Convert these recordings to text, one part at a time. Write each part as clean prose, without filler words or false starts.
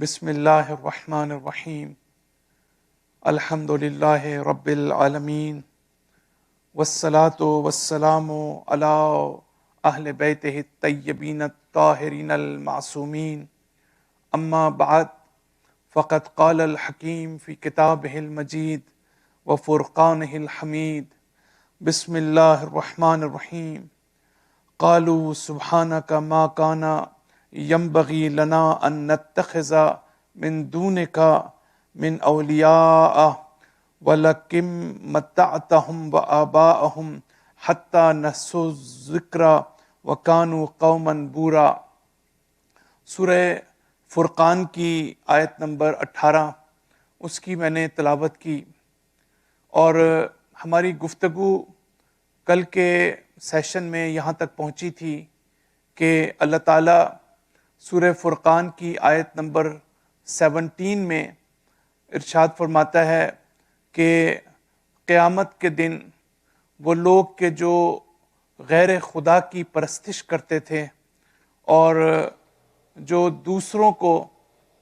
بسم اللہ الرحمن الرحیم الحمد للہ رب العالمین والصلاة والسلام علی اہل بیتہ الطیبین الطاہرین المعصومین اما بعد فقد قال الحکیم فی کتابہ المجید وفرقانہ الحمید بسم اللہ الرحمن الرحیم قالوا سبحانک ما کان ينبغي لنا ان نتخذ من دونك من اولیاء ولکن متعتهم وآباءهم حتى نسوا الذکر وكانوا قوما بورا۔ سورہ فرقان کی آیت نمبر 18 اس کی میں نے تلاوت کی، اور ہماری گفتگو کل کے سیشن میں یہاں تک پہنچی تھی کہ اللہ تعالیٰ سورہ فرقان کی آیت نمبر 17 میں ارشاد فرماتا ہے کہ قیامت کے دن وہ لوگ کہ جو غیر خدا کی پرستش کرتے تھے اور جو دوسروں کو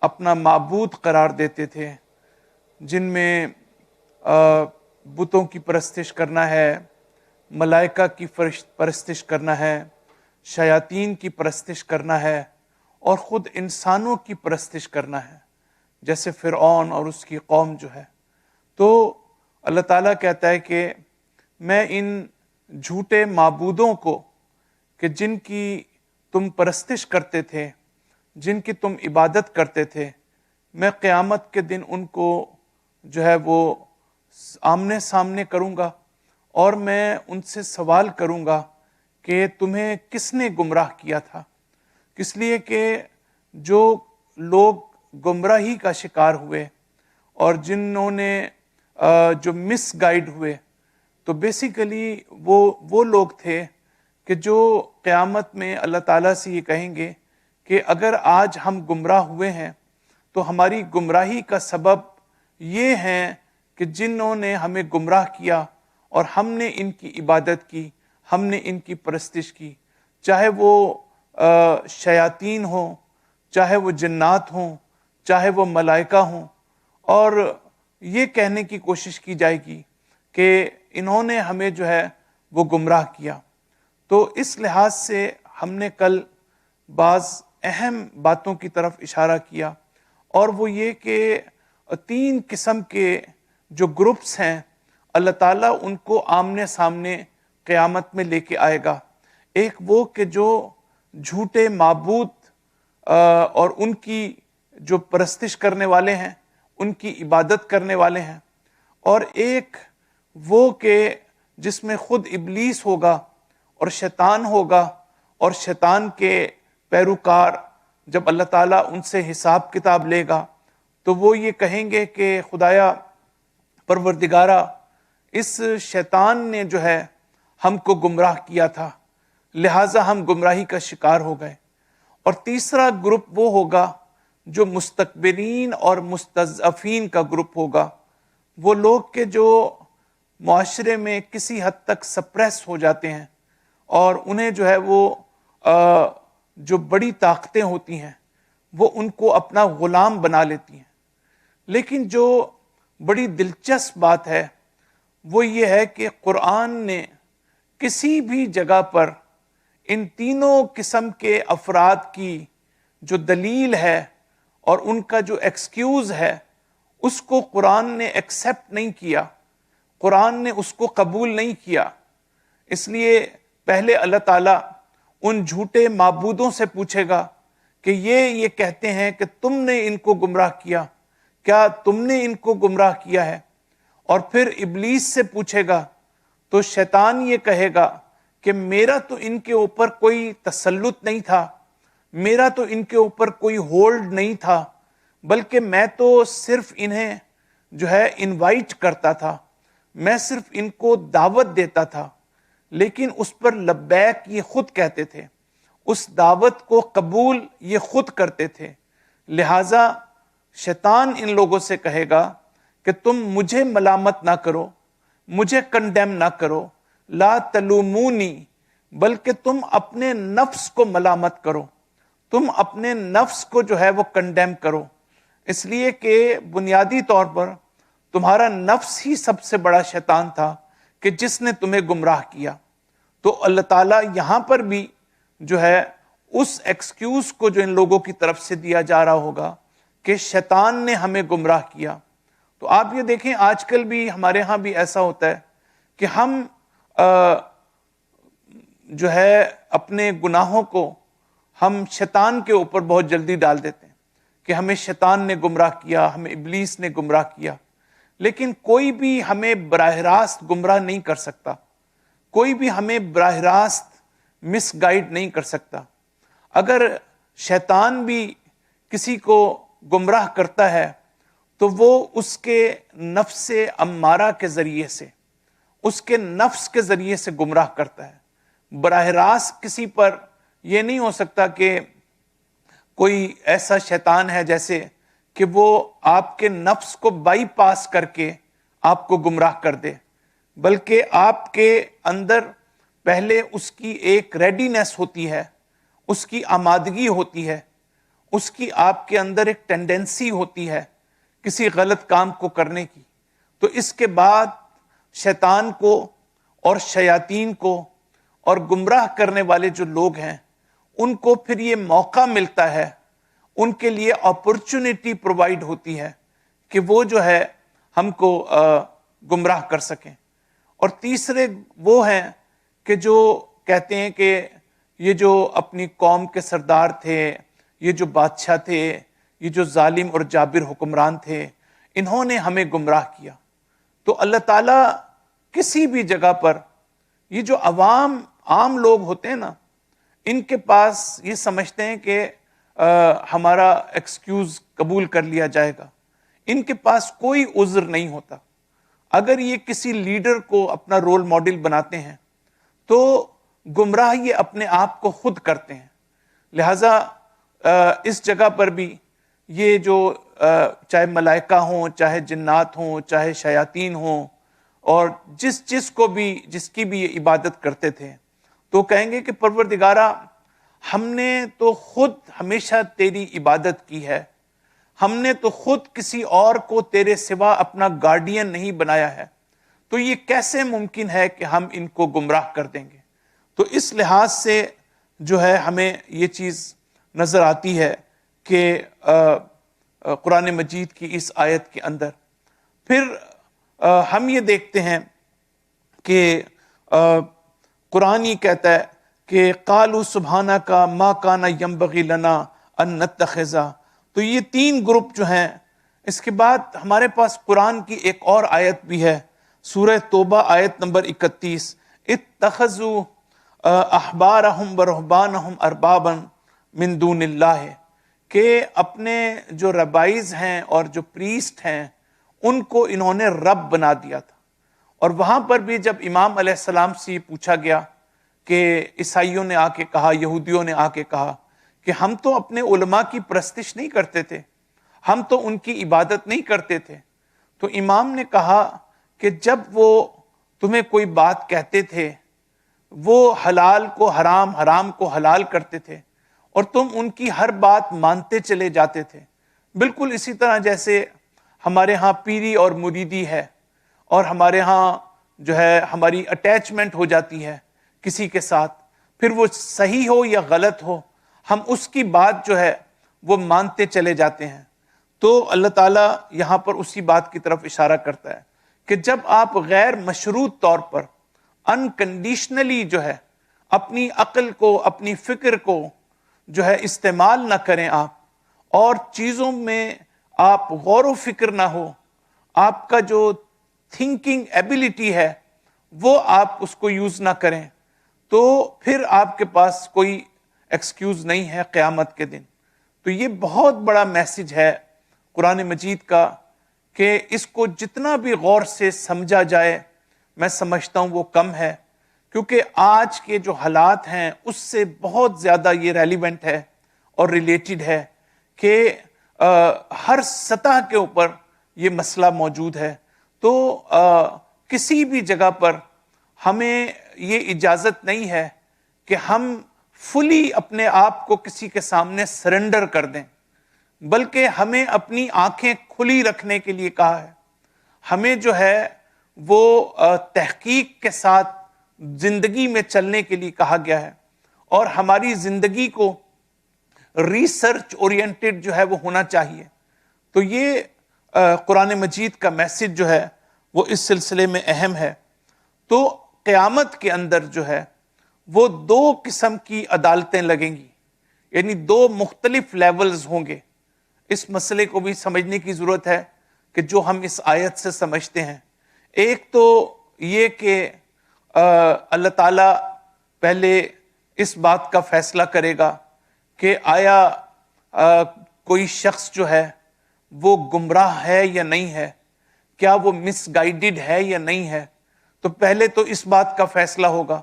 اپنا معبود قرار دیتے تھے، جن میں بتوں کی پرستش کرنا ہے، ملائکہ کی پرستش کرنا ہے، شیاطین کی پرستش کرنا ہے، اور خود انسانوں کی پرستش کرنا ہے، جیسے فرعون اور اس کی قوم جو ہے، تو اللہ تعالیٰ کہتا ہے کہ میں ان جھوٹے معبودوں کو کہ جن کی تم پرستش کرتے تھے، جن کی تم عبادت کرتے تھے، میں قیامت کے دن ان کو جو ہے وہ آمنے سامنے کروں گا، اور میں ان سے سوال کروں گا کہ تمہیں کس نے گمراہ کیا تھا۔ اس لیے کہ جو لوگ گمراہی کا شکار ہوئے اور جنہوں نے جو مس گائیڈ ہوئے، تو بیسیکلی وہ لوگ تھے کہ جو قیامت میں اللہ تعالیٰ سے یہ کہیں گے کہ اگر آج ہم گمراہ ہوئے ہیں تو ہماری گمراہی کا سبب یہ ہے کہ جنہوں نے ہمیں گمراہ کیا اور ہم نے ان کی عبادت کی، ہم نے ان کی پرستش کی، چاہے وہ شیاطین ہوں، چاہے وہ جنات ہوں، چاہے وہ ملائکہ ہوں، اور یہ کہنے کی کوشش کی جائے گی کہ انہوں نے ہمیں جو ہے وہ گمراہ کیا۔ تو اس لحاظ سے ہم نے کل بعض اہم باتوں کی طرف اشارہ کیا، اور وہ یہ کہ 3 قسم کے جو گروپس ہیں اللہ تعالیٰ ان کو آمنے سامنے قیامت میں لے کے آئے گا۔ ایک وہ کہ جو جھوٹے معبود اور ان کی جو پرستش کرنے والے ہیں، ان کی عبادت کرنے والے ہیں، اور ایک وہ کہ جس میں خود ابلیس ہوگا اور شیطان ہوگا، اور شیطان کے پیروکار جب اللہ تعالیٰ ان سے حساب کتاب لے گا تو وہ یہ کہیں گے کہ خدایا پروردگارہ، اس شیطان نے جو ہے ہم کو گمراہ کیا تھا، لہٰذا ہم گمراہی کا شکار ہو گئے۔ اور تیسرا گروپ وہ ہوگا جو مستکبرین اور مستضعفین کا گروپ ہوگا، وہ لوگ کہ جو معاشرے میں کسی حد تک سپریس ہو جاتے ہیں، اور انہیں جو ہے وہ جو بڑی طاقتیں ہوتی ہیں وہ ان کو اپنا غلام بنا لیتی ہیں۔ لیکن جو بڑی دلچسپ بات ہے وہ یہ ہے کہ قرآن نے کسی بھی جگہ پر ان تینوں قسم کے افراد کی جو دلیل ہے اور ان کا جو ایکسکیوز ہے، اس کو قرآن نے ایکسیپٹ نہیں کیا، قرآن نے اس کو قبول نہیں کیا۔ اس لیے پہلے اللہ تعالیٰ ان جھوٹے معبودوں سے پوچھے گا کہ یہ کہتے ہیں کہ تم نے ان کو گمراہ کیا، کیا تم نے ان کو گمراہ کیا ہے؟ اور پھر ابلیس سے پوچھے گا تو شیطان یہ کہے گا کہ میرا تو ان کے اوپر کوئی تسلط نہیں تھا، میرا تو ان کے اوپر کوئی ہولڈ نہیں تھا، بلکہ میں تو صرف انہیں جو ہے انوائٹ کرتا تھا، میں صرف ان کو دعوت دیتا تھا، لیکن اس پر لبیک یہ خود کہتے تھے، اس دعوت کو قبول یہ خود کرتے تھے۔ لہٰذا شیطان ان لوگوں سے کہے گا کہ تم مجھے ملامت نہ کرو، مجھے کنڈیم نہ کرو، لا تلومونی، بلکہ تم اپنے نفس کو ملامت کرو، تم اپنے نفس کو جو ہے وہ کنڈیم کرو، اس لیے کہ بنیادی طور پر تمہارا نفس ہی سب سے بڑا شیطان تھا کہ جس نے تمہیں گمراہ کیا. تو اللہ تعالیٰ یہاں پر بھی جو ہے اس ایکسکیوز کو جو ان لوگوں کی طرف سے دیا جا رہا ہوگا کہ شیطان نے ہمیں گمراہ کیا. تو آپ یہ دیکھیں آج کل بھی ہمارے ہاں بھی ایسا ہوتا ہے کہ ہم جو ہے اپنے گناہوں کو ہم شیطان کے اوپر بہت جلدی ڈال دیتے ہیں کہ ہمیں شیطان نے گمراہ کیا، ہمیں ابلیس نے گمراہ کیا. لیکن کوئی بھی ہمیں براہ راست گمراہ نہیں کر سکتا، کوئی بھی ہمیں براہ راست مس گائیڈ نہیں کر سکتا. اگر شیطان بھی کسی کو گمراہ کرتا ہے تو وہ اس کے نفس امارہ کے ذریعے سے، اس کے نفس کے ذریعے سے گمراہ کرتا ہے. براہ راست کسی پر یہ نہیں ہو سکتا کہ کوئی ایسا شیطان ہے جیسے کہ وہ آپ کے نفس کو بائی پاس کر کے آپ کو گمراہ کر دے، بلکہ آپ کے اندر پہلے اس کی ایک ریڈینس ہوتی ہے، اس کی آمادگی ہوتی ہے، اس کی آپ کے اندر ایک ٹینڈنسی ہوتی ہے کسی غلط کام کو کرنے کی. تو اس کے بعد شیطان کو اور شیاطین کو اور گمراہ کرنے والے جو لوگ ہیں ان کو پھر یہ موقع ملتا ہے، ان کے لیے اپرچونٹی پرووائڈ ہوتی ہے کہ وہ جو ہے ہم کو گمراہ کر سکیں. اور تیسرے وہ ہیں کہ جو کہتے ہیں کہ یہ جو اپنی قوم کے سردار تھے، یہ جو بادشاہ تھے، یہ جو ظالم اور جابر حکمران تھے، انہوں نے ہمیں گمراہ کیا. تو اللہ تعالیٰ کسی بھی جگہ پر یہ جو عام لوگ ہوتے ہیں نا، ان کے پاس یہ سمجھتے ہیں کہ ہمارا ایکسکیوز قبول کر لیا جائے گا. ان کے پاس کوئی عذر نہیں ہوتا. اگر یہ کسی لیڈر کو اپنا رول ماڈل بناتے ہیں تو گمراہ یہ اپنے آپ کو خود کرتے ہیں. لہذا اس جگہ پر بھی یہ جو چاہے ملائکہ ہوں، چاہے جنات ہوں، چاہے شیاطین ہوں، اور جس کی بھی یہ عبادت کرتے تھے، تو کہیں گے کہ پروردگارا ہم نے تو خود ہمیشہ تیری عبادت کی ہے، ہم نے تو خود کسی اور کو تیرے سوا اپنا گارڈین نہیں بنایا ہے، تو یہ کیسے ممکن ہے کہ ہم ان کو گمراہ کر دیں گے. تو اس لحاظ سے جو ہے ہمیں یہ چیز نظر آتی ہے کہ قرآن مجید کی اس آیت کے اندر پھر ہم یہ دیکھتے ہیں کہ قرآن ہی کہتا ہے کہ قالوا سبحانک ما کان ینبغی لنا ان نتخذ. تو یہ تین گروپ جو ہیں. اس کے بعد ہمارے پاس قرآن کی ایک اور آیت بھی ہے، سورہ توبہ آیت نمبر 31، اتخذوا احبارہم ورہبانہم اربابا من دون اللہ، کہ اپنے جو ربائز ہیں اور جو پریسٹ ہیں ان کو انہوں نے رب بنا دیا تھا. اور وہاں پر بھی جب امام علیہ السلام سے پوچھا گیا کہ عیسائیوں نے آ کے کہا، یہودیوں نے آ کے کہا کہ ہم تو اپنے علماء کی پرستش نہیں کرتے تھے، ہم تو ان کی عبادت نہیں کرتے تھے، تو امام نے کہا کہ جب وہ تمہیں کوئی بات کہتے تھے وہ حلال کو حرام، حرام کو حلال کرتے تھے، اور تم ان کی ہر بات مانتے چلے جاتے تھے. بالکل اسی طرح جیسے ہمارے ہاں پیری اور مریدی ہے، اور ہمارے ہاں جو ہے ہماری اٹیچمنٹ ہو جاتی ہے کسی کے ساتھ، پھر وہ صحیح ہو یا غلط ہو ہم اس کی بات جو ہے وہ مانتے چلے جاتے ہیں. تو اللہ تعالیٰ یہاں پر اسی بات کی طرف اشارہ کرتا ہے کہ جب آپ غیر مشروط طور پر انکنڈیشنلی جو ہے اپنی عقل کو، اپنی فکر کو جو ہے استعمال نہ کریں آپ، اور چیزوں میں آپ غور و فکر نہ ہو، آپ کا جو تھنکنگ ایبیلٹی ہے وہ آپ اس کو یوز نہ کریں، تو پھر آپ کے پاس کوئی ایکسکیوز نہیں ہے قیامت کے دن. تو یہ بہت بڑا میسج ہے قرآن مجید کا کہ اس کو جتنا بھی غور سے سمجھا جائے میں سمجھتا ہوں وہ کم ہے، کیونکہ آج کے جو حالات ہیں اس سے بہت زیادہ یہ ریلیونٹ ہے اور ریلیٹڈ ہے کہ ہر سطح کے اوپر یہ مسئلہ موجود ہے. تو کسی بھی جگہ پر ہمیں یہ اجازت نہیں ہے کہ ہم فلی اپنے آپ کو کسی کے سامنے سرنڈر کر دیں. بلکہ ہمیں اپنی آنکھیں کھلی رکھنے کے لیے کہا ہے. ہمیں جو ہے وہ تحقیق کے ساتھ زندگی میں چلنے کے لیے کہا گیا ہے، اور ہماری زندگی کو ریسرچ اورینٹڈ جو ہے وہ ہونا چاہیے. تو یہ قرآن مجید کا میسج جو ہے وہ اس سلسلے میں اہم ہے. تو قیامت کے اندر جو ہے وہ دو قسم کی عدالتیں لگیں گی، یعنی دو مختلف لیولز ہوں گے. اس مسئلے کو بھی سمجھنے کی ضرورت ہے کہ جو ہم اس آیت سے سمجھتے ہیں. ایک تو یہ کہ اللہ تعالیٰ پہلے اس بات کا فیصلہ کرے گا کہ آیا کوئی شخص جو ہے وہ گمراہ ہے یا نہیں ہے، کیا وہ مس گائیڈڈ ہے یا نہیں ہے. تو پہلے تو اس بات کا فیصلہ ہوگا.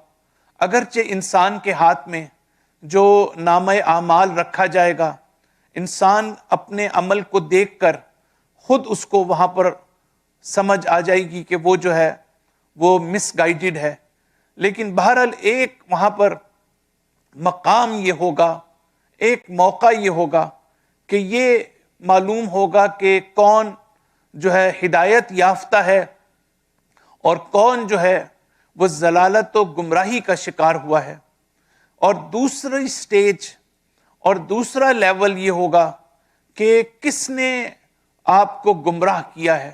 اگرچہ انسان کے ہاتھ میں جو نامہ اعمال رکھا جائے گا، انسان اپنے عمل کو دیکھ کر خود اس کو وہاں پر سمجھ آ جائے گی کہ وہ جو ہے وہ مس گائیڈڈ ہے. لیکن بہرحال ایک وہاں پر مقام یہ ہوگا، ایک موقع یہ ہوگا کہ یہ معلوم ہوگا کہ کون جو ہے ہدایت یافتہ ہے اور کون جو ہے وہ ضلالت و گمراہی کا شکار ہوا ہے. اور دوسری سٹیج اور دوسرا لیول یہ ہوگا کہ کس نے آپ کو گمراہ کیا ہے،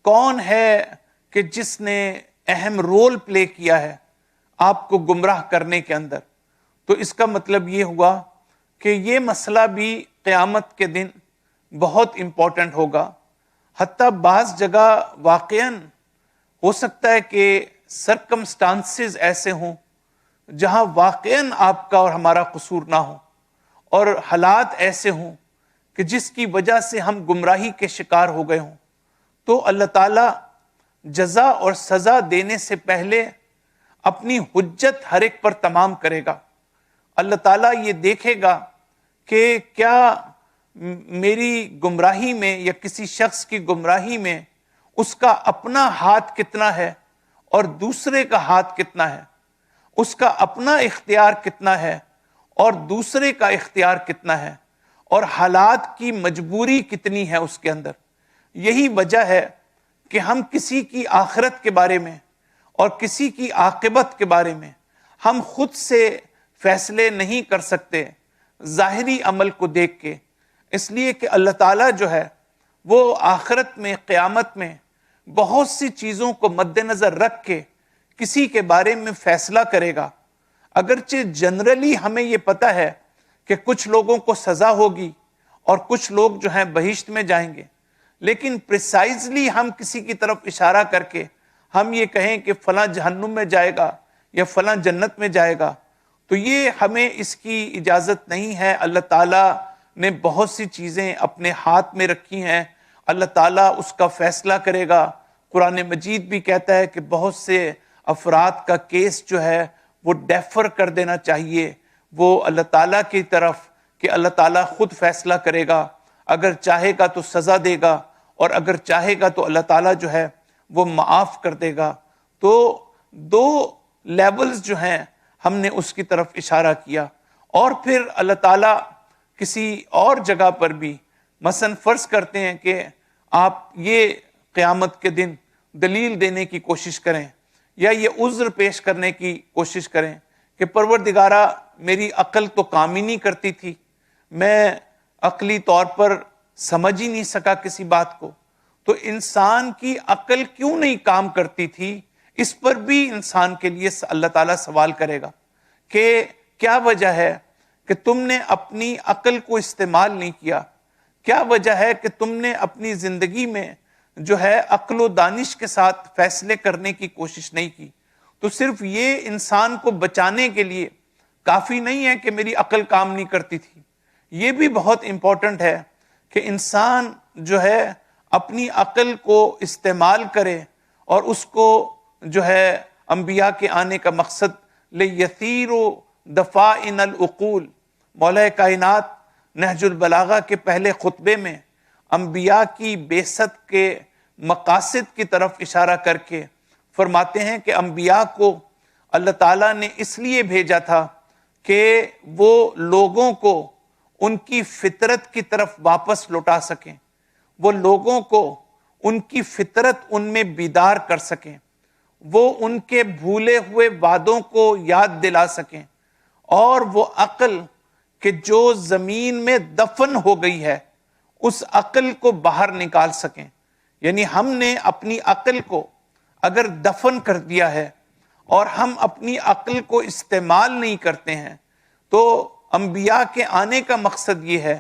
کون ہے کہ جس نے اہم رول پلے کیا ہے آپ کو گمراہ کرنے کے اندر. تو اس کا مطلب یہ ہوا کہ یہ مسئلہ بھی قیامت کے دن بہت امپورٹنٹ ہوگا. حتیٰ بعض جگہ واقعاً ہو سکتا ہے کہ سرکمسٹانسز ایسے ہوں جہاں واقعاً آپ کا اور ہمارا قصور نہ ہو، اور حالات ایسے ہوں کہ جس کی وجہ سے ہم گمراہی کے شکار ہو گئے ہوں. تو اللہ تعالیٰ جزا اور سزا دینے سے پہلے اپنی حجت ہر ایک پر تمام کرے گا. اللہ تعالیٰ یہ دیکھے گا کہ کیا میری گمراہی میں یا کسی شخص کی گمراہی میں اس کا اپنا ہاتھ کتنا ہے اور دوسرے کا ہاتھ کتنا ہے، اس کا اپنا اختیار کتنا ہے اور دوسرے کا اختیار کتنا ہے، اور حالات کی مجبوری کتنی ہے اس کے اندر. یہی وجہ ہے کہ ہم کسی کی آخرت کے بارے میں اور کسی کی عاقبت کے بارے میں ہم خود سے فیصلے نہیں کر سکتے ظاہری عمل کو دیکھ کے، اس لیے کہ اللہ تعالیٰ جو ہے وہ آخرت میں، قیامت میں بہت سی چیزوں کو مد نظر رکھ کے کسی کے بارے میں فیصلہ کرے گا. اگرچہ جنرلی ہمیں یہ پتہ ہے کہ کچھ لوگوں کو سزا ہوگی اور کچھ لوگ جو ہیں بہشت میں جائیں گے، لیکن پریسائزلی ہم کسی کی طرف اشارہ کر کے ہم یہ کہیں کہ فلاں جہنم میں جائے گا یا فلاں جنت میں جائے گا، تو یہ ہمیں اس کی اجازت نہیں ہے. اللہ تعالیٰ نے بہت سی چیزیں اپنے ہاتھ میں رکھی ہیں، اللہ تعالیٰ اس کا فیصلہ کرے گا. قرآن مجید بھی کہتا ہے کہ بہت سے افراد کا کیس جو ہے وہ ڈیفر کر دینا چاہیے وہ اللہ تعالیٰ کی طرف، کہ اللہ تعالیٰ خود فیصلہ کرے گا. اگر چاہے گا تو سزا دے گا اور اگر چاہے گا تو اللہ تعالیٰ جو ہے وہ معاف کر دے گا. تو دو لیولز جو ہیں ہم نے اس کی طرف اشارہ کیا. اور پھر اللہ تعالیٰ کسی اور جگہ پر بھی مثلا فرض کرتے ہیں کہ آپ یہ قیامت کے دن دلیل دینے کی کوشش کریں یا یہ عذر پیش کرنے کی کوشش کریں کہ پروردگارہ میری عقل تو کام ہی نہیں کرتی تھی، میں عقلی طور پر سمجھ ہی نہیں سکا کسی بات کو. تو انسان کی عقل کیوں نہیں کام کرتی تھی، اس پر بھی انسان کے لیے اللہ تعالیٰ سوال کرے گا کہ کیا وجہ ہے کہ تم نے اپنی عقل کو استعمال نہیں کیا، کیا وجہ ہے کہ تم نے اپنی زندگی میں جو ہے عقل و دانش کے ساتھ فیصلے کرنے کی کوشش نہیں کی. تو صرف یہ انسان کو بچانے کے لیے کافی نہیں ہے کہ میری عقل کام نہیں کرتی تھی، یہ بھی بہت امپورٹنٹ ہے کہ انسان جو ہے اپنی عقل کو استعمال کرے اور اس کو جو ہے انبیاء کے آنے کا مقصد لِيَثِيرُ دَفَائِنَ الْعُقُولِ، مولا کائنات نہج البلاغہ کے پہلے خطبے میں انبیاء کی بعثت کے مقاصد کی طرف اشارہ کر کے فرماتے ہیں کہ انبیاء کو اللہ تعالیٰ نے اس لیے بھیجا تھا کہ وہ لوگوں کو ان کی فطرت کی طرف واپس لوٹا سکیں، وہ لوگوں کو ان کی فطرت ان میں بیدار کر سکیں، وہ ان کے بھولے ہوئے وعدوں کو یاد دلا سکیں، اور وہ عقل کہ جو زمین میں دفن ہو گئی ہے اس عقل کو باہر نکال سکیں۔ یعنی ہم نے اپنی عقل کو اگر دفن کر دیا ہے اور ہم اپنی عقل کو استعمال نہیں کرتے ہیں، تو انبیاء کے آنے کا مقصد یہ ہے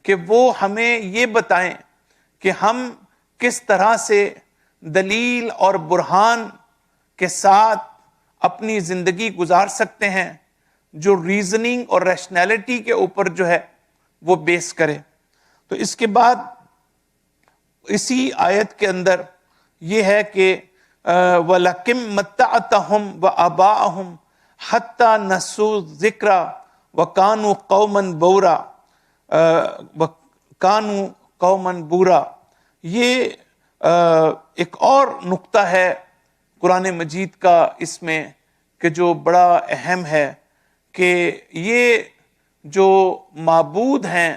کہ وہ ہمیں یہ بتائیں کہ ہم کس طرح سے دلیل اور برہان کے ساتھ اپنی زندگی گزار سکتے ہیں، جو ریزننگ اور ریشنلٹی کے اوپر جو ہے وہ بیس کرے۔ تو اس کے بعد اسی آیت کے اندر یہ ہے کہ وَلَكِمْ مَتَّعْتَهُمْ وَآبَاءَهُمْ حَتَّى نَسُوا الذِّكْرَ وَكَانُوا قَوْمًا بُورًا۔ یہ ایک اور نقطہ ہے قرآن مجید کا اس میں کہ جو بڑا اہم ہے، کہ یہ جو معبود ہیں،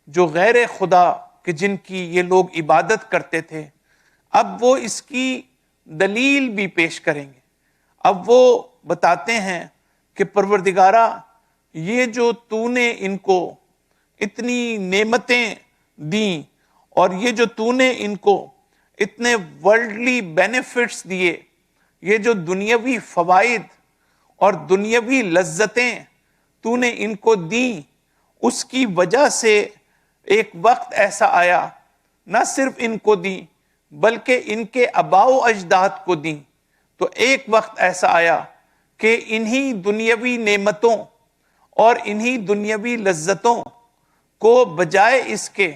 جو غیر خدا کہ جن کی یہ لوگ عبادت کرتے تھے، اب وہ اس کی دلیل بھی پیش کریں گے۔ اب وہ بتاتے ہیں کہ پروردگارا، یہ جو تو نے ان کو اتنی نعمتیں دیں اور یہ جو تو نے ان کو اتنے ورلڈلی بینیفٹس دیے، یہ جو دنیاوی فوائد اور دنیاوی لذتیں تو نے ان کو دیں، اس کی وجہ سے ایک وقت ایسا آیا نہ صرف ان کو دیں بلکہ ان کے آباء و اجداد کو دیں، تو ایک وقت ایسا آیا کہ انہی دنیاوی نعمتوں اور انہی دنیاوی لذتوں کو بجائے اس کے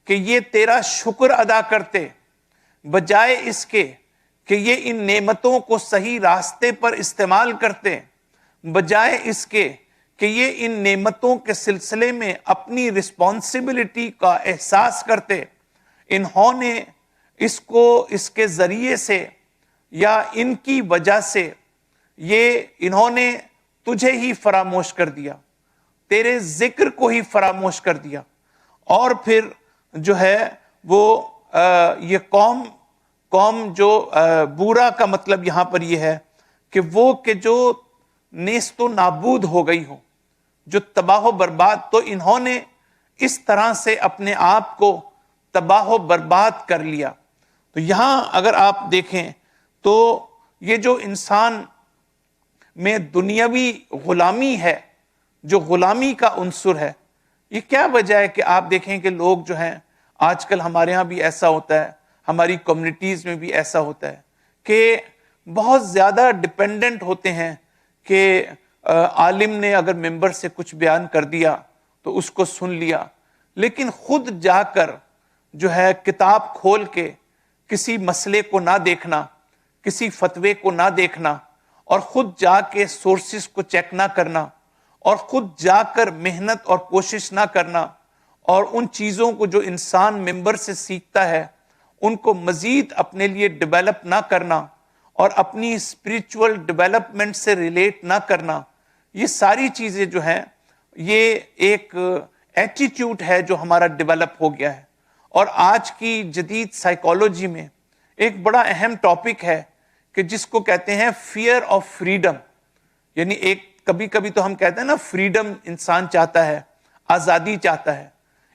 کہ یہ تیرا شکر ادا کرتے، بجائے اس کے کہ یہ ان نعمتوں کو صحیح راستے پر استعمال کرتے، بجائے اس کے کہ یہ ان نعمتوں کے سلسلے میں اپنی رسپانسبلٹی کا احساس کرتے، انہوں نے اس کو اس کے ذریعے سے یا ان کی وجہ سے یہ انہوں نے تجھے ہی فراموش کر دیا، تیرے ذکر کو ہی فراموش کر دیا۔ اور پھر جو ہے وہ یہ قوم جو بورا کا مطلب یہاں پر یہ ہے کہ وہ کہ جو نیست و نابود ہو گئی ہو، جو تباہ و برباد، تو انہوں نے اس طرح سے اپنے آپ کو تباہ و برباد کر لیا۔ تو یہاں اگر آپ دیکھیں تو یہ جو انسان میں دنیاوی غلامی ہے، جو غلامی کا عنصر ہے، یہ کیا وجہ ہے کہ آپ دیکھیں کہ لوگ جو ہیں آج کل ہمارے ہاں بھی ایسا ہوتا ہے، ہماری کمیونٹیز میں بھی ایسا ہوتا ہے کہ بہت زیادہ ڈپینڈنٹ ہوتے ہیں کہ عالم نے اگر ممبر سے کچھ بیان کر دیا تو اس کو سن لیا، لیکن خود جا کر جو ہے کتاب کھول کے کسی مسئلے کو نہ دیکھنا، کسی فتوے کو نہ دیکھنا، اور خود جا کے سورسز کو چیک نہ کرنا، اور خود جا کر محنت اور کوشش نہ کرنا، اور ان چیزوں کو جو انسان ممبر سے سیکھتا ہے ان کو مزید اپنے لیے ڈیولپ نہ کرنا، اور اپنی اسپریچول ڈیولپمنٹ سے ریلیٹ نہ کرنا، یہ ساری چیزیں جو ہیں یہ ایک ایٹیٹیوڈ ہے جو ہمارا ڈیولپ ہو گیا ہے۔ اور آج کی جدید سائیکالوجی میں ایک بڑا اہم ٹاپک ہے کہ جس کو کہتے ہیں فیئر آف فریڈم، یعنی ایک کبھی کبھی تو ہم کہتے ہیں نا فریڈم انسان چاہتا ہے، آزادی چاہتا ہے،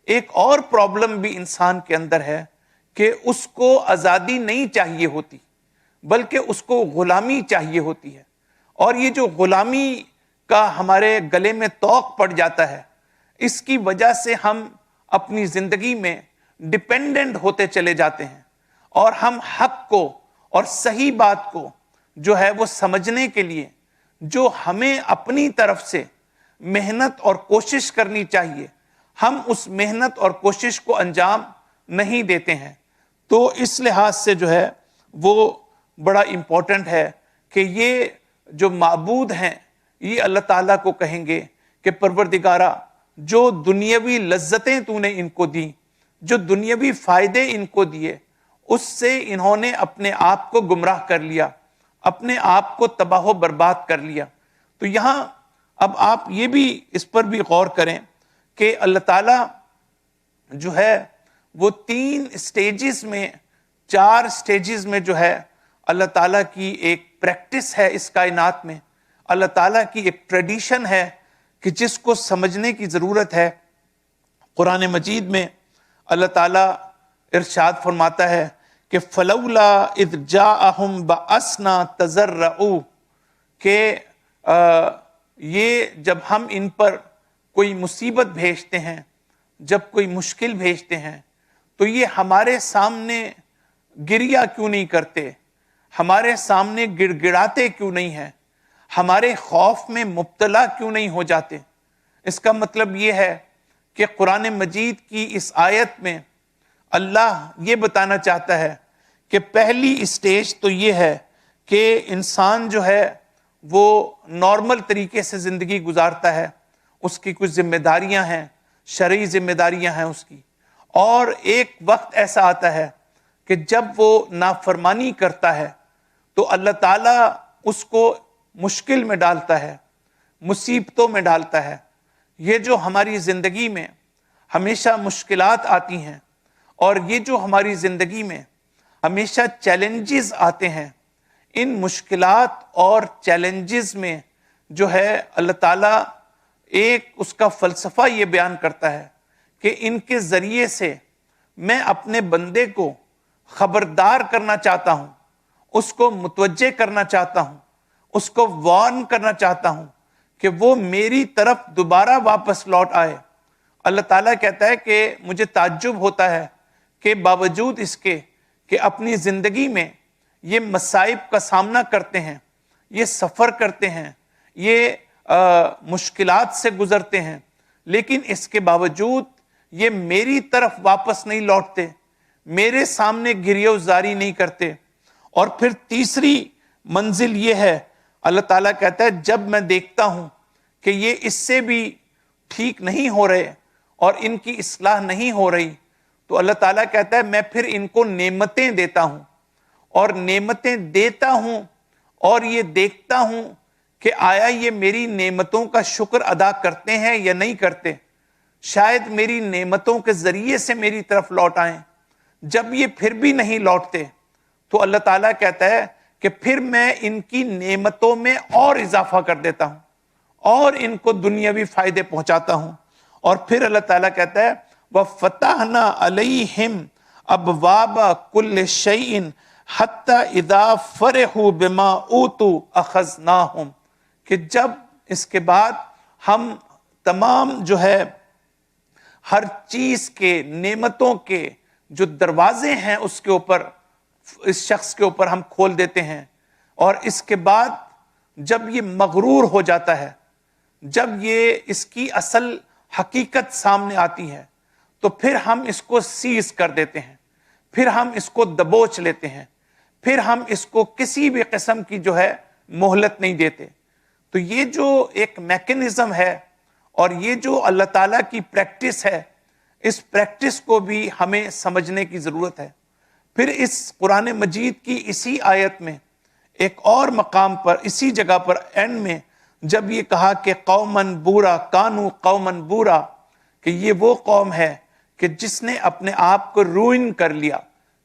ایک اور پرابلم بھی انسان کے اندر ہے کہ اس کو آزادی نہیں چاہیے ہوتی بلکہ اس کو غلامی چاہیے ہوتی ہے، اور یہ جو غلامی کا ہمارے گلے میں طوق پڑ جاتا ہے، اس کی وجہ سے ہم اپنی زندگی میں ڈیپینڈنٹ ہوتے چلے جاتے ہیں، اور ہم حق کو اور صحیح بات کو جو ہے وہ سمجھنے کے لیے جو ہمیں اپنی طرف سے محنت اور کوشش کرنی چاہیے، ہم اس محنت اور کوشش کو انجام نہیں دیتے ہیں۔ تو اس لحاظ سے جو ہے وہ بڑا امپورٹنٹ ہے کہ یہ جو معبود ہیں یہ اللہ تعالیٰ کو کہیں گے کہ پروردگارا، جو دنیاوی لذتیں تو نے ان کو دیں، جو دنیاوی فائدے ان کو دیے، اس سے انہوں نے اپنے آپ کو گمراہ کر لیا، اپنے آپ کو تباہ و برباد کر لیا۔ تو یہاں اب آپ یہ بھی اس پر بھی غور کریں کہ اللہ تعالیٰ جو ہے وہ 3 سٹیجز میں 4 سٹیجز میں جو ہے اللہ تعالیٰ کی ایک پریکٹس ہے اس کائنات میں، اللہ تعالیٰ کی ایک ٹریڈیشن ہے کہ جس کو سمجھنے کی ضرورت ہے۔ قرآن مجید میں اللہ تعالیٰ ارشاد فرماتا ہے کہ فَلَوْلَا إِذْ جَاءَهُمْ بَأَسْنَا تَضَرَّعُوا، کہ یہ جب ہم ان پر کوئی مصیبت بھیجتے ہیں، جب کوئی مشکل بھیجتے ہیں، تو یہ ہمارے سامنے گریہ کیوں نہیں کرتے، ہمارے سامنے گڑ گڑاتے کیوں نہیں ہیں، ہمارے خوف میں مبتلا کیوں نہیں ہو جاتے۔ اس کا مطلب یہ ہے کہ قرآن مجید کی اس آیت میں اللہ یہ بتانا چاہتا ہے کہ پہلی اسٹیج تو یہ ہے کہ انسان جو ہے وہ نارمل طریقے سے زندگی گزارتا ہے، اس کی کچھ ذمہ داریاں ہیں، شرعی ذمہ داریاں ہیں اس کی، اور ایک وقت ایسا آتا ہے کہ جب وہ نافرمانی کرتا ہے تو اللہ تعالیٰ اس کو مشکل میں ڈالتا ہے، مصیبتوں میں ڈالتا ہے۔ یہ جو ہماری زندگی میں ہمیشہ مشکلات آتی ہیں اور یہ جو ہماری زندگی میں ہمیشہ چیلنجز آتے ہیں، ان مشکلات اور چیلنجز میں جو ہے اللہ تعالیٰ ایک اس کا فلسفہ یہ بیان کرتا ہے کہ ان کے ذریعے سے میں اپنے بندے کو خبردار کرنا چاہتا ہوں، اس کو متوجہ کرنا چاہتا ہوں، اس کو وارن کرنا چاہتا ہوں کہ وہ میری طرف دوبارہ واپس لوٹ آئے۔ اللہ تعالیٰ کہتا ہے کہ مجھے تعجب ہوتا ہے کہ باوجود اس کے کہ اپنی زندگی میں یہ مصائب کا سامنا کرتے ہیں، یہ سفر کرتے ہیں، یہ مشکلات سے گزرتے ہیں، لیکن اس کے باوجود یہ میری طرف واپس نہیں لوٹتے، میرے سامنے گریہ وزاری نہیں کرتے۔ اور پھر تیسری منزل یہ ہے، اللہ تعالیٰ کہتا ہے جب میں دیکھتا ہوں کہ یہ اس سے بھی ٹھیک نہیں ہو رہے اور ان کی اصلاح نہیں ہو رہی، تو اللہ تعالیٰ کہتا ہے میں پھر ان کو نعمتیں دیتا ہوں، اور نعمتیں دیتا ہوں اور یہ دیکھتا ہوں کہ آیا یہ میری نعمتوں کا شکر ادا کرتے ہیں یا نہیں کرتے، شاید میری نعمتوں کے ذریعے سے میری طرف لوٹ آئیں۔ جب یہ پھر بھی نہیں لوٹتے تو اللہ تعالیٰ کہتا ہے کہ پھر میں ان کی نعمتوں میں اور اضافہ کر دیتا ہوں اور ان کو دنیاوی فائدے پہنچاتا ہوں۔ اور پھر اللہ تعالیٰ کہتا ہے وَفَتَحْنَا عَلَيْهِمْ أَبْوَابَ كُلِّ شَيْءٍ حَتَّى إِذَا فَرِحُوا بِمَا أُوتُوا أَخَذْنَاهُمْ، کہ جب اس کے بعد ہم تمام جو ہے ہر چیز کے نعمتوں کے جو دروازے ہیں اس کے اوپر، اس شخص کے اوپر ہم کھول دیتے ہیں، اور اس کے بعد جب یہ مغرور ہو جاتا ہے، جب یہ اس کی اصل حقیقت سامنے آتی ہے، تو پھر ہم اس کو سیز کر دیتے ہیں، پھر ہم اس کو دبوچ لیتے ہیں، پھر ہم اس کو کسی بھی قسم کی جو ہے مہلت نہیں دیتے۔ تو یہ جو ایک میکنزم ہے اور یہ جو اللہ تعالیٰ کی پریکٹس ہے، اس پریکٹس کو بھی ہمیں سمجھنے کی ضرورت ہے۔ پھر اس قرآن مجید کی اسی آیت میں ایک اور مقام پر، اسی جگہ پر اینڈ میں جب یہ کہا کہ قومن بورا کانو قومن بورا، کہ یہ وہ قوم ہے کہ جس نے اپنے آپ کو روئن کر لیا،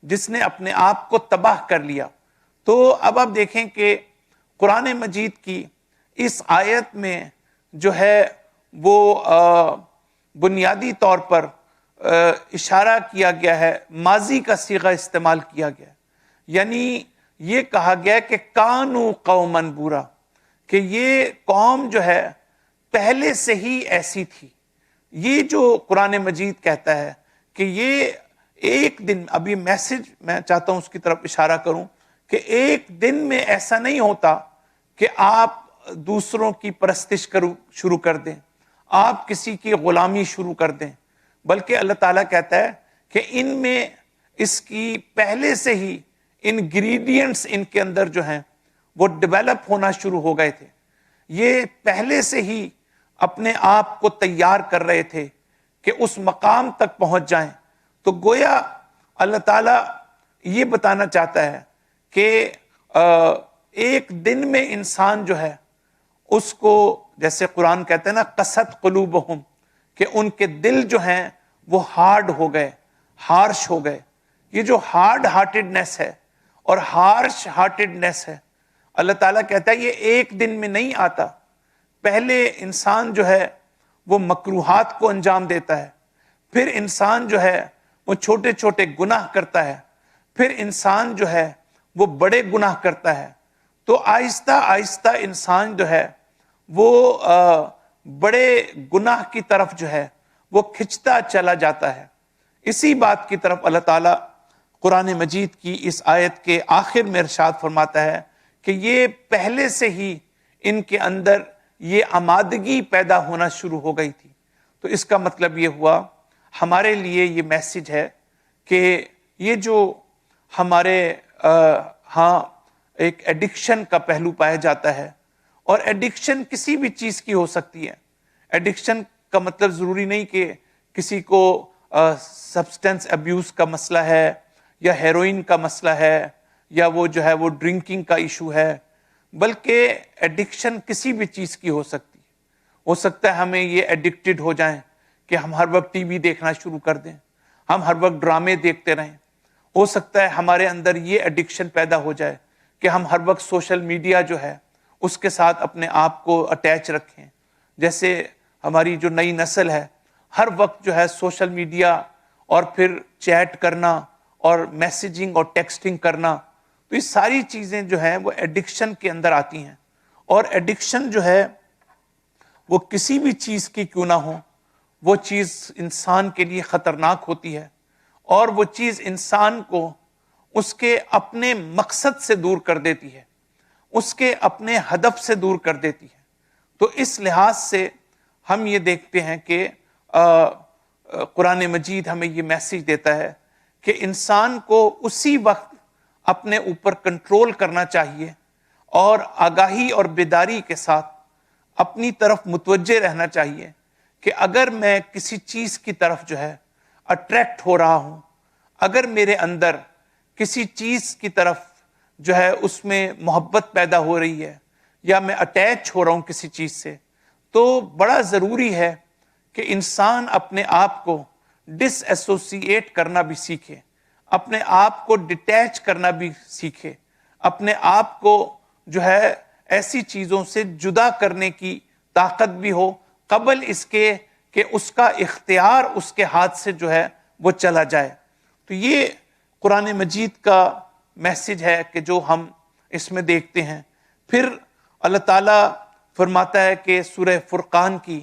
جس نے اپنے آپ کو تباہ کر لیا۔ تو اب آپ دیکھیں کہ قرآن مجید کی اس آیت میں جو ہے وہ بنیادی طور پر اشارہ کیا گیا ہے، ماضی کا صیغہ استعمال کیا گیا، یعنی یہ کہا گیا کہ کانو قومن بورا، کہ یہ قوم جو ہے پہلے سے ہی ایسی تھی۔ یہ جو قرآن مجید کہتا ہے کہ یہ ایک دن، اب یہ میسج میں چاہتا ہوں اس کی طرف اشارہ کروں کہ ایک دن میں ایسا نہیں ہوتا کہ آپ دوسروں کی پرستش شروع کر دیں، آپ کسی کی غلامی شروع کر دیں، بلکہ اللہ تعالیٰ کہتا ہے کہ ان میں اس کی پہلے سے ہی انگریڈینٹس ان کے اندر جو ہیں وہ ڈیولپ ہونا شروع ہو گئے تھے، یہ پہلے سے ہی اپنے آپ کو تیار کر رہے تھے کہ اس مقام تک پہنچ جائیں۔ تو گویا اللہ تعالیٰ یہ بتانا چاہتا ہے کہ ایک دن میں انسان جو ہے اس کو، جیسے قرآن کہتے ہیں نا قست قلوبہم، کہ ان کے دل جو ہیں وہ ہارڈ ہو گئے، ہارش ہو گئے. یہ جو ہارڈ ہارٹیڈنیس ہے اور ہارش ہارٹیڈنیس ہے، اللہ تعالیٰ کہتا ہے یہ ایک دن میں نہیں آتا. پہلے انسان جو ہے وہ مکروہات کو انجام دیتا ہے، پھر انسان جو ہے وہ چھوٹے چھوٹے گناہ کرتا ہے، پھر انسان جو ہے وہ بڑے گناہ کرتا ہے. تو آہستہ آہستہ انسان جو ہے وہ بڑے گناہ کی طرف جو ہے وہ کھنچتا چلا جاتا ہے. اسی بات کی طرف اللہ تعالیٰ قرآن مجید کی اس آیت کے آخر میں ارشاد فرماتا ہے کہ یہ پہلے سے ہی ان کے اندر یہ آمادگی پیدا ہونا شروع ہو گئی تھی. تو اس کا مطلب یہ ہوا ہمارے لیے یہ میسج ہے کہ یہ جو ہمارے ہاں ایک ایڈکشن کا پہلو پایا جاتا ہے، اور ایڈکشن کسی بھی چیز کی ہو سکتی ہے. ایڈکشن کا مطلب ضروری نہیں کہ کسی کو سبسٹنس ابیوز کا مسئلہ ہے یا ہیروئن کا مسئلہ ہے یا وہ جو ہے وہ ڈرنکنگ کا ایشو ہے، بلکہ ایڈکشن کسی بھی چیز کی ہو سکتی ہے. ہو سکتا ہے ہمیں یہ ایڈکٹڈ ہو جائیں کہ ہم ہر وقت ٹی وی دیکھنا شروع کر دیں، ہم ہر وقت ڈرامے دیکھتے رہیں. ہو سکتا ہے ہمارے اندر یہ ایڈکشن پیدا ہو جائے کہ ہم ہر وقت سوشل میڈیا جو ہے اس کے ساتھ اپنے آپ کو اٹیچ رکھیں. جیسے ہماری جو نئی نسل ہے ہر وقت جو ہے سوشل میڈیا اور پھر چیٹ کرنا اور میسیجنگ اور ٹیکسٹنگ کرنا، تو یہ ساری چیزیں جو ہیں وہ ایڈکشن کے اندر آتی ہیں. اور ایڈکشن جو ہے وہ کسی بھی چیز کی کیوں نہ ہو، وہ چیز انسان کے لیے خطرناک ہوتی ہے، اور وہ چیز انسان کو اس کے اپنے مقصد سے دور کر دیتی ہے، اس کے اپنے ہدف سے دور کر دیتی ہے. تو اس لحاظ سے ہم یہ دیکھتے ہیں کہ قرآن مجید ہمیں یہ میسج دیتا ہے کہ انسان کو اسی وقت اپنے اوپر کنٹرول کرنا چاہیے اور آگاہی اور بیداری کے ساتھ اپنی طرف متوجہ رہنا چاہیے کہ اگر میں کسی چیز کی طرف جو ہے اٹریکٹ ہو رہا ہوں، اگر میرے اندر کسی چیز کی طرف جو ہے اس میں محبت پیدا ہو رہی ہے یا میں اٹیچ ہو رہا ہوں کسی چیز سے، تو بڑا ضروری ہے کہ انسان اپنے آپ کو ڈس ایسوسیٹ کرنا بھی سیکھے، اپنے آپ کو ڈیٹیچ کرنا بھی سیکھے، اپنے آپ کو جو ہے ایسی چیزوں سے جدا کرنے کی طاقت بھی ہو قبل اس کے کہ اس کا اختیار اس کے ہاتھ سے جو ہے وہ چلا جائے. تو یہ قرآن مجید کا میسج ہے کہ جو ہم اس میں دیکھتے ہیں. پھر اللہ تعالیٰ فرماتا ہے کہ سورہ فرقان کی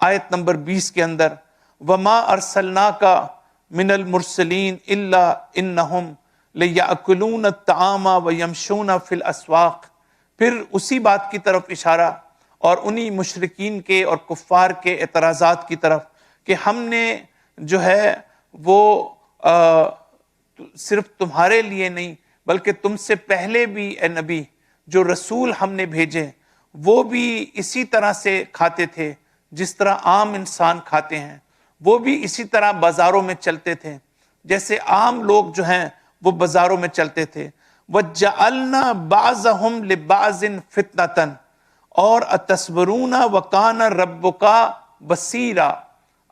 آیت نمبر 20 کے اندر وَمَا أَرْسَلْنَاكَ مِنَ الْمُرْسَلِينَ إِلَّا إِنَّهُمْ لَيَأْكُلُونَ الطَّعَامَ وَيَمْشُونَ فِي الْأَسْوَاقِ. پھر اسی بات کی طرف اشارہ اور انہی مشرکین کے اور کفار کے اعتراضات کی طرف کہ ہم نے جو ہے وہ صرف تمہارے لیے نہیں بلکہ تم سے پہلے بھی اے نبی جو رسول ہم نے بھیجے وہ بھی اسی طرح سے کھاتے تھے جس طرح عام انسان کھاتے ہیں، وہ بھی اسی طرح بازاروں میں چلتے تھے جیسے عام لوگ جو ہیں وہ بازاروں میں چلتے تھے. وَجَعَلْنَا بَعْضَهُمْ لِبَعْضٍ فِتْنَةً اور اَتَصْبِرُونَ وَكَانَ رَبُّكَ بَصِيرًا.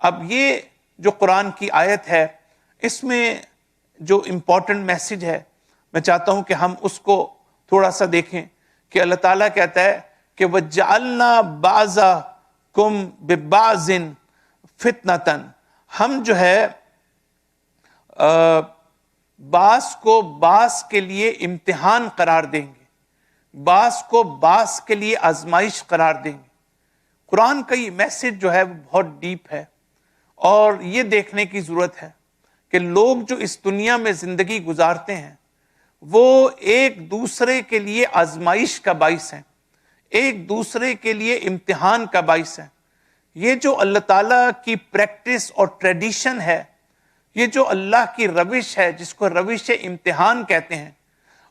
اب یہ جو قرآن کی آیت ہے اس میں جو امپورٹنٹ میسج ہے میں چاہتا ہوں کہ ہم اس کو تھوڑا سا دیکھیں کہ اللہ تعالیٰ کہتا ہے کہ وَجَعَلْنَا بَعْضَكُمْ بِبَعْضٍ فِتْنَةً، ہم جو ہے بعض کو بعض کے لیے امتحان قرار دیں گے، بعض کو بعض کے لیے آزمائش قرار دیں گے. قرآن کا یہ میسج جو ہے وہ بہت ڈیپ ہے، اور یہ دیکھنے کی ضرورت ہے کہ لوگ جو اس دنیا میں زندگی گزارتے ہیں وہ ایک دوسرے کے لیے آزمائش کا باعث ہیں، ایک دوسرے کے لیے امتحان کا باعث ہیں. یہ جو اللہ تعالیٰ کی پریکٹس اور ٹریڈیشن ہے، یہ جو اللہ کی روش ہے جس کو روش امتحان کہتے ہیں،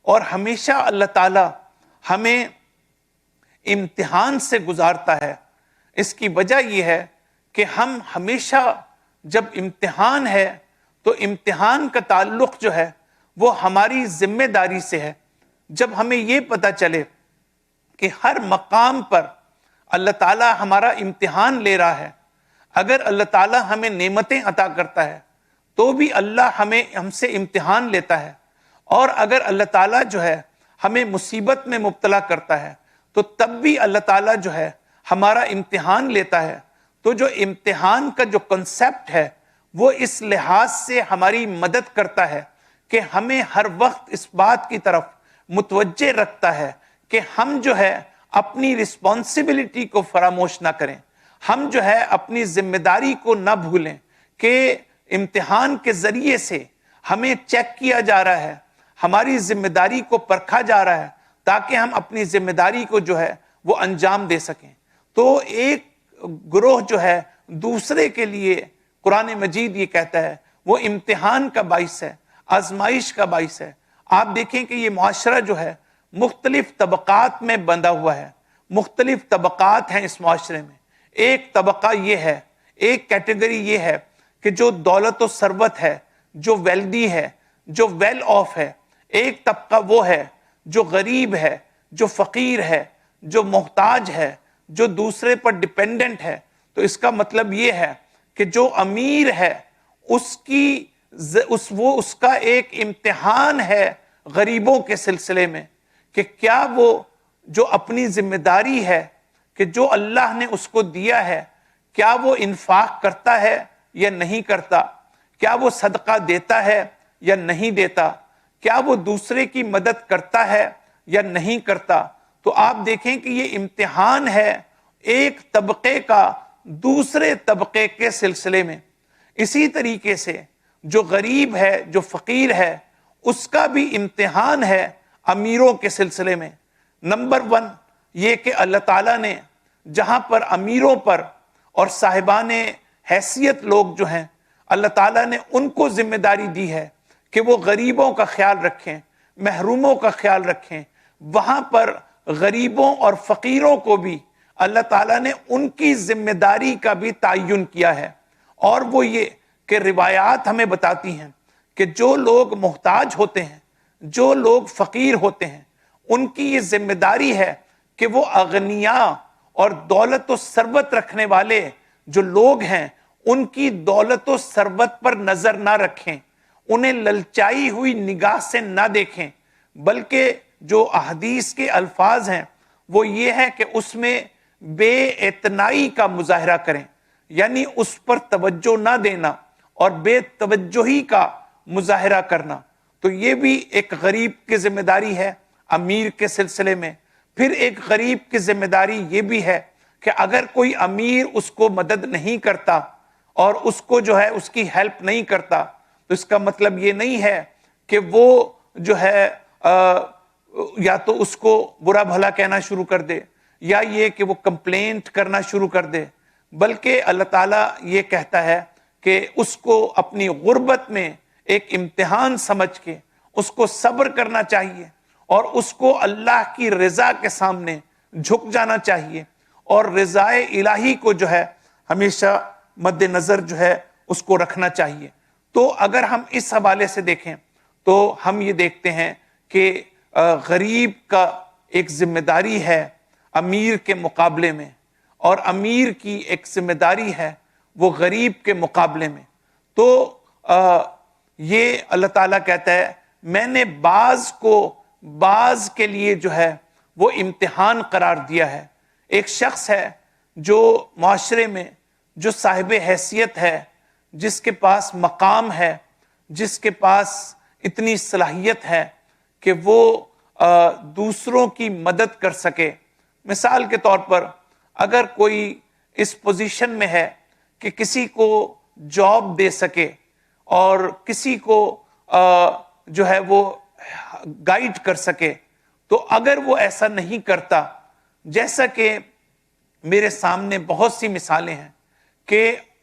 اور ہمیشہ اللہ تعالیٰ ہمیں امتحان سے گزارتا ہے. اس کی وجہ یہ ہے کہ ہم ہمیشہ جب امتحان ہے تو امتحان کا تعلق جو ہے وہ ہماری ذمہ داری سے ہے. جب ہمیں یہ پتہ چلے کہ ہر مقام پر اللہ تعالیٰ ہمارا امتحان لے رہا ہے، اگر اللہ تعالیٰ ہمیں نعمتیں عطا کرتا ہے تو بھی اللہ ہم سے امتحان لیتا ہے، اور اگر اللہ تعالیٰ جو ہے ہمیں مصیبت میں مبتلا کرتا ہے تو تب بھی اللہ تعالیٰ جو ہے ہمارا امتحان لیتا ہے۔ تو جو امتحان کا جو کنسیپٹ ہے وہ اس لحاظ سے ہماری مدد کرتا ہے کہ ہمیں ہر وقت اس بات کی طرف متوجہ رکھتا ہے کہ ہم جو ہے اپنی رسپانسبلٹی کو فراموش نہ کریں، ہم جو ہے اپنی ذمہ داری کو نہ بھولیں کہ امتحان کے ذریعے سے ہمیں چیک کیا جا رہا ہے، ہماری ذمہ داری کو پرکھا جا رہا ہے تاکہ ہم اپنی ذمہ داری کو جو ہے وہ انجام دے سکیں۔ تو ایک گروہ جو ہے دوسرے کے لیے قرآن مجید یہ کہتا ہے وہ امتحان کا باعث ہے، آزمائش کا باعث ہے۔ آپ دیکھیں کہ یہ معاشرہ جو ہے مختلف طبقات میں بندھا ہوا ہے، مختلف طبقات ہیں اس معاشرے میں۔ ایک طبقہ یہ ہے، ایک کیٹیگری یہ ہے کہ جو دولت و ثروت ہے، جو ویلدی ہے، جو ویل آف ہے۔ ایک طبقہ وہ ہے جو غریب ہے، جو فقیر ہے، جو محتاج ہے، جو دوسرے پر ڈیپینڈنٹ ہے۔ تو اس کا مطلب یہ ہے کہ جو امیر ہے اس کا ایک امتحان ہے غریبوں کے سلسلے میں کہ کیا وہ جو اپنی ذمہ داری ہے کہ جو اللہ نے اس کو دیا ہے کیا وہ انفاق کرتا ہے یا نہیں کرتا، کیا وہ صدقہ دیتا ہے یا نہیں دیتا، کیا وہ دوسرے کی مدد کرتا ہے یا نہیں کرتا۔ تو آپ دیکھیں کہ یہ امتحان ہے ایک طبقے کا دوسرے طبقے کے سلسلے میں۔ اسی طریقے سے جو غریب ہے، جو فقیر ہے، اس کا بھی امتحان ہے امیروں کے سلسلے میں۔ نمبر 1 یہ کہ اللہ تعالیٰ نے جہاں پر امیروں پر اور صاحبان حیثیت لوگ جو ہیں، اللہ تعالیٰ نے ان کو ذمہ داری دی ہے کہ وہ غریبوں کا خیال رکھیں، محروموں کا خیال رکھیں۔ وہاں پر غریبوں اور فقیروں کو بھی اللہ تعالیٰ نے ان کی ذمہ داری کا بھی تعین کیا ہے، اور وہ یہ کہ روایات ہمیں بتاتی ہیں کہ جو لوگ محتاج ہوتے ہیں، جو لوگ فقیر ہوتے ہیں، ان کی یہ ذمہ داری ہے کہ وہ اغنیاء اور دولت و ثروت رکھنے والے جو لوگ ہیں ان کی دولت و ثروت پر نظر نہ رکھیں، انہیں للچائی ہوئی نگاہ سے نہ دیکھیں، بلکہ جو احادیث کے الفاظ ہیں وہ یہ ہے کہ اس میں بے اعتنائی کا مظاہرہ کریں، یعنی اس پر توجہ نہ دینا اور بے توجہی کا مظاہرہ کرنا۔ تو یہ بھی ایک غریب کی ذمہ داری ہے امیر کے سلسلے میں۔ پھر ایک غریب کی ذمہ داری یہ بھی ہے کہ اگر کوئی امیر اس کو مدد نہیں کرتا اور اس کو جو ہے اس کی ہیلپ نہیں کرتا تو اس کا مطلب یہ نہیں ہے کہ وہ جو ہے یا تو اس کو برا بھلا کہنا شروع کر دے یا یہ کہ وہ کمپلینٹ کرنا شروع کر دے، بلکہ اللہ تعالیٰ یہ کہتا ہے کہ اس کو اپنی غربت میں ایک امتحان سمجھ کے اس کو صبر کرنا چاہیے اور اس کو اللہ کی رضا کے سامنے جھک جانا چاہیے، اور رضا الہی کو جو ہے ہمیشہ مد نظر جو ہے اس کو رکھنا چاہیے۔ تو اگر ہم اس حوالے سے دیکھیں تو ہم یہ دیکھتے ہیں کہ غریب کا ایک ذمہ داری ہے امیر کے مقابلے میں، اور امیر کی ایک ذمہ داری ہے وہ غریب کے مقابلے میں۔ تو یہ اللہ تعالیٰ کہتا ہے میں نے بعض کے لیے جو ہے وہ امتحان قرار دیا ہے۔ ایک شخص ہے جو معاشرے میں جو صاحب حیثیت ہے، جس کے پاس مقام ہے، جس کے پاس اتنی صلاحیت ہے کہ وہ دوسروں کی مدد کر سکے۔ مثال کے طور پر اگر کوئی اس پوزیشن میں ہے کہ کسی کو جاب دے سکے اور کسی کو جو ہے وہ گائیڈ کر سکے، تو اگر وہ ایسا نہیں کرتا، جیسا کہ میرے سامنے بہت سی مثالیں ہیں کہ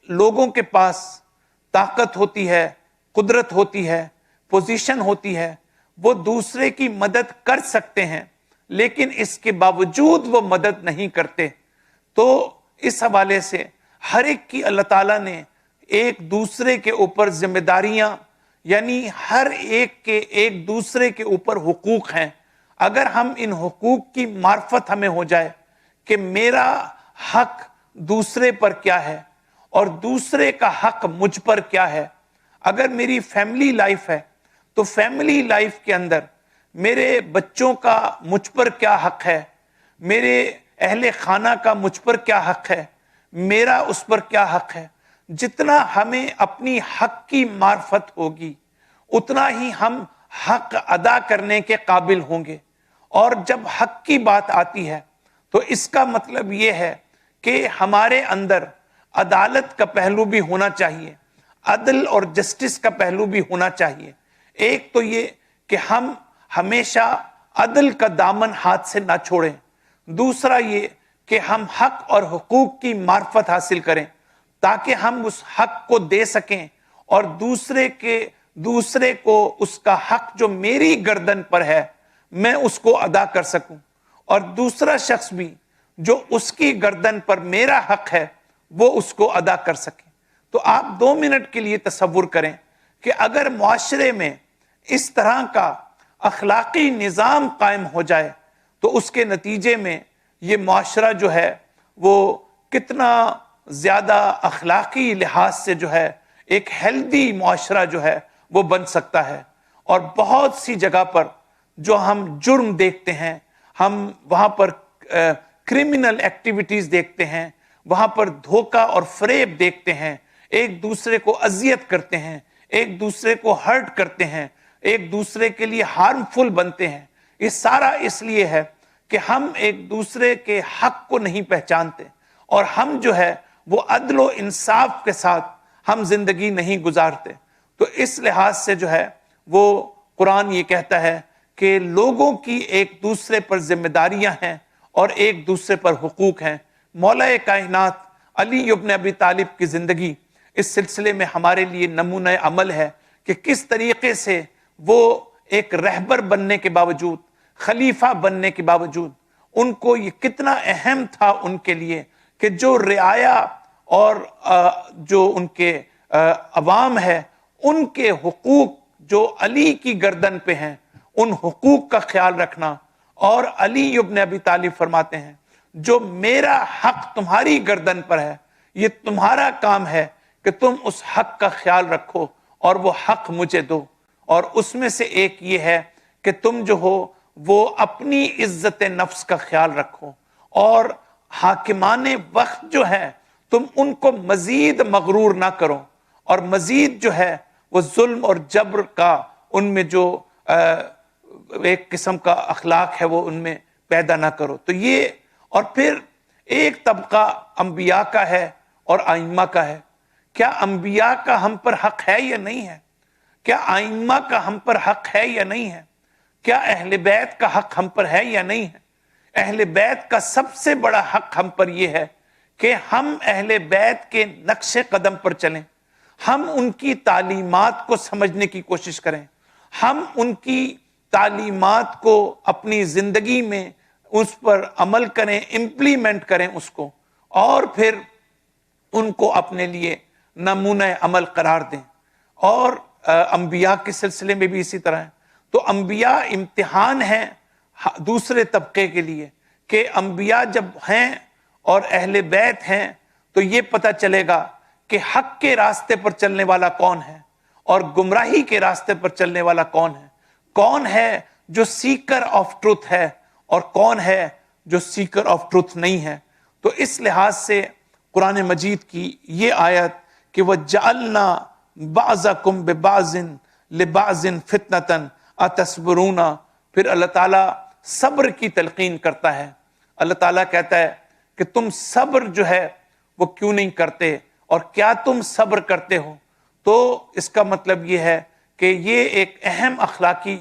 لوگوں کے پاس طاقت ہوتی ہے، قدرت ہوتی ہے، پوزیشن ہوتی ہے، وہ دوسرے کی مدد کر سکتے ہیں لیکن اس کے باوجود وہ مدد نہیں کرتے۔ تو اس حوالے سے ہر ایک کی اللہ تعالیٰ نے ایک دوسرے کے اوپر ذمہ داریاں، یعنی ہر ایک کے ایک دوسرے کے اوپر حقوق ہیں۔ اگر ہم ان حقوق کی معرفت ہمیں ہو جائے کہ میرا حق دوسرے پر کیا ہے اور دوسرے کا حق مجھ پر کیا ہے. اگر میری فیملی لائف ہے تو فیملی لائف کے اندر میرے بچوں کا مجھ پر کیا حق ہے, میرے اہل خانہ کا مجھ پر کیا حق ہے, میرا اس پر کیا حق ہے. جتنا ہمیں اپنی حق کی معرفت ہوگی اتنا ہی ہم حق ادا کرنے کے قابل ہوں گے. اور جب حق کی بات آتی ہے تو اس کا مطلب یہ ہے کہ ہمارے اندر عدالت کا پہلو بھی ہونا چاہیے, عدل اور جسٹس کا پہلو بھی ہونا چاہیے. ایک تو یہ کہ ہم ہمیشہ عدل کا دامن ہاتھ سے نہ چھوڑیں, دوسرا یہ کہ ہم حق اور حقوق کی معرفت حاصل کریں تاکہ ہم اس حق کو دے سکیں اور دوسرے کو اس کا حق جو میری گردن پر ہے میں اس کو ادا کر سکوں, اور دوسرا شخص بھی جو اس کی گردن پر میرا حق ہے وہ اس کو ادا کر سکے. تو آپ 2 منٹ کے لیے تصور کریں کہ اگر معاشرے میں اس طرح کا اخلاقی نظام قائم ہو جائے تو اس کے نتیجے میں یہ معاشرہ جو ہے وہ کتنا زیادہ اخلاقی لحاظ سے جو ہے ایک ہیلدی معاشرہ جو ہے وہ بن سکتا ہے. اور بہت سی جگہ پر جو ہم جرم دیکھتے ہیں, ہم وہاں پر کرمنل ایکٹیویٹیز دیکھتے ہیں, وہاں پر دھوکہ اور فریب دیکھتے ہیں, ایک دوسرے کو اذیت کرتے ہیں, ایک دوسرے کو ہرٹ کرتے ہیں, ایک دوسرے کے لیے ہارمفل بنتے ہیں. یہ سارا اس لیے ہے کہ ہم ایک دوسرے کے حق کو نہیں پہچانتے اور ہم جو ہے وہ عدل و انصاف کے ساتھ ہم زندگی نہیں گزارتے. تو اس لحاظ سے جو ہے وہ قرآن یہ کہتا ہے کہ لوگوں کی ایک دوسرے پر ذمہ داریاں ہیں اور ایک دوسرے پر حقوق ہیں. مولا کائنات علی ابن ابی طالب کی زندگی اس سلسلے میں ہمارے لیے نمونہ عمل ہے کہ کس طریقے سے وہ ایک رہبر بننے کے باوجود, خلیفہ بننے کے باوجود ان کو یہ کتنا اہم تھا ان کے لیے کہ جو رعایا اور جو ان کے عوام ہے ان کے حقوق جو علی کی گردن پہ ہیں ان حقوق کا خیال رکھنا. اور علی ابن ابی طالب فرماتے ہیں جو میرا حق تمہاری گردن پر ہے یہ تمہارا کام ہے کہ تم اس حق کا خیال رکھو اور وہ حق مجھے دو. اور اس میں سے ایک یہ ہے کہ تم جو ہو وہ اپنی عزت نفس کا خیال رکھو اور حاکمان وقت جو ہے تم ان کو مزید مغرور نہ کرو اور مزید جو ہے وہ ظلم اور جبر کا ان میں جو ایک قسم کا اخلاق ہے وہ ان میں پیدا نہ کرو. تو یہ, اور پھر ایک طبقہ انبیاء کا ہے اور ائمہ کا ہے. کیا انبیاء کا ہم پر حق ہے یا نہیں ہے؟ کیا ائمہ کا ہم پر حق ہے یا نہیں ہے؟ کیا اہل بیت کا حق ہم پر ہے یا نہیں ہے؟ اہل بیت کا سب سے بڑا حق ہم پر یہ ہے کہ ہم اہل بیت کے نقش قدم پر چلیں, ہم ان کی تعلیمات کو سمجھنے کی کوشش کریں, ہم ان کی تعلیمات کو اپنی زندگی میں اس پر عمل کریں, امپلیمنٹ کریں اس کو, اور پھر ان کو اپنے لیے نمونہ عمل قرار دیں. اور انبیاء کے سلسلے میں بھی اسی طرح ہے. تو انبیاء امتحان ہیں دوسرے طبقے کے لیے کہ انبیاء جب ہیں اور اہل بیت ہیں تو یہ پتہ چلے گا کہ حق کے راستے پر چلنے والا کون ہے اور گمراہی کے راستے پر چلنے والا کون ہے جو سیکر آف ٹروتھ ہے اور کون ہے جو سیکر آف ٹروتھ نہیں ہے. تو اس لحاظ سے قرآن مجید کی یہ آیت کہ وَجَعَلْنَا بَعْضَكُمْ بِبَعْضٍ لِبَعْضٍ فِتْنَةً أَتَصْبِرُونَ, پھر اللہ تعالیٰ صبر کی تلقین کرتا ہے. اللہ تعالیٰ کہتا ہے کہ تم صبر جو ہے وہ کیوں نہیں کرتے اور کیا تم صبر کرتے ہو. تو اس کا مطلب یہ ہے کہ یہ ایک اہم اخلاقی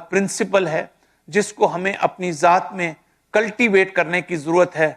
پرنسپل ہے جس کو ہمیں اپنی ذات میں کلٹیویٹ کرنے کی ضرورت ہے.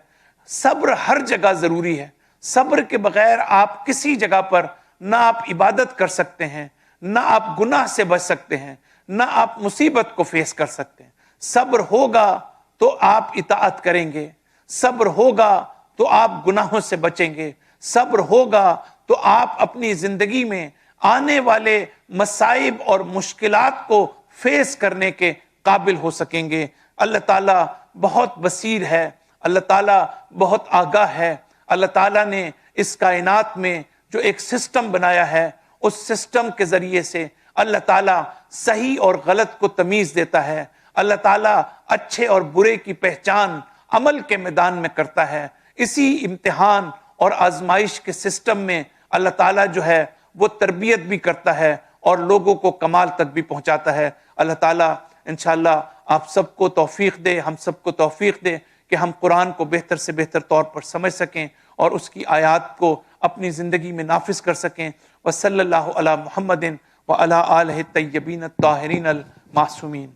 صبر ہر جگہ ضروری ہے. صبر کے بغیر آپ کسی جگہ پر نہ آپ عبادت کر سکتے ہیں, نہ آپ گناہ سے بچ سکتے ہیں, نہ آپ مصیبت کو فیس کر سکتے ہیں. صبر ہوگا تو آپ اطاعت کریں گے, صبر ہوگا تو آپ گناہوں سے بچیں گے, صبر ہوگا تو آپ اپنی زندگی میں آنے والے مصائب اور مشکلات کو فیس کرنے کے قابل ہو سکیں گے. اللہ تعالیٰ بہت بصیر ہے, اللہ تعالیٰ بہت آگاہ ہے. اللہ تعالیٰ نے اس کائنات میں جو ایک سسٹم بنایا ہے، اس سسٹم کے ذریعے سے اللہ تعالیٰ صحیح اور غلط کو تمیز دیتا ہے۔ اللہ تعالیٰ اچھے اور برے کی پہچان عمل کے میدان میں کرتا ہے۔ اسی امتحان اور آزمائش کے سسٹم میں اللہ تعالیٰ جو ہے وہ تربیت بھی کرتا ہے اور لوگوں کو کمال تک بھی پہنچاتا ہے۔ اللہ تعالیٰ انشاءاللہ آپ سب کو توفیق دے، ہم سب کو توفیق دے کہ ہم قرآن کو بہتر سے بہتر طور پر سمجھ سکیں اور اس کی آیات کو اپنی زندگی میں نافذ کر سکیں۔ وصلی اللہ علی محمد وعلی آلہ الطیبین الطاہرین المعصومین۔